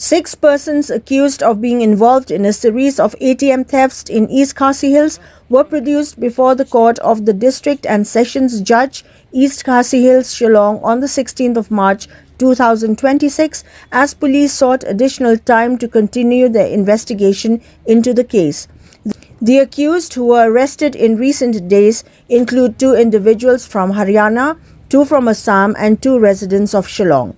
6 persons accused of being involved in a series of ATM thefts in East Khasi Hills were produced before the court of the District and Sessions Judge, East Khasi Hills, Shillong on the 16th of March 2026 as police sought additional time to continue their investigation into the case. The accused who were arrested in recent days include 2 individuals from Haryana, 2 from Assam and 2 residents of Shillong.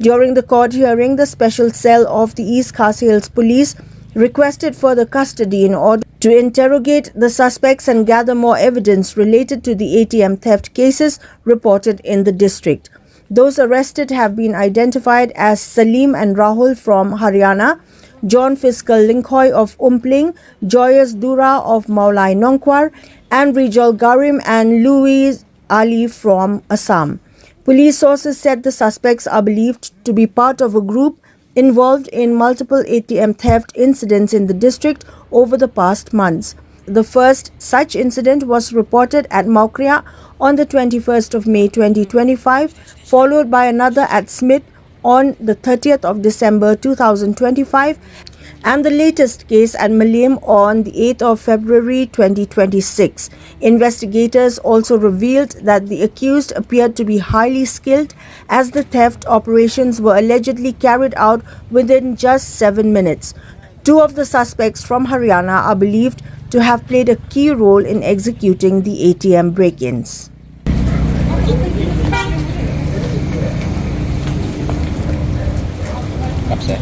During the court hearing, the special cell of the East Khasi Hills Police requested further custody in order to interrogate the suspects and gather more evidence related to the ATM theft cases reported in the district. Those arrested have been identified as Salim and Rahul from Haryana, John Fiscal Linkhoy of Umpling, Joyous Dura of Maulai Nongkwar, and Rijal Garim and Louis Ali from Assam. Police sources said the suspects are believed to be part of a group involved in multiple ATM theft incidents in the district over the past months. The first such incident was reported at Maukria on the 21st of May 2025, followed by another at Smith on the 30th of December 2025, and the latest case at Malim on the 8th of February 2026. Investigators also revealed that the accused appeared to be highly skilled as the theft operations were allegedly carried out within just 7 minutes. 2 of the suspects from Haryana are believed to have played a key role in executing the ATM break-ins. Upset.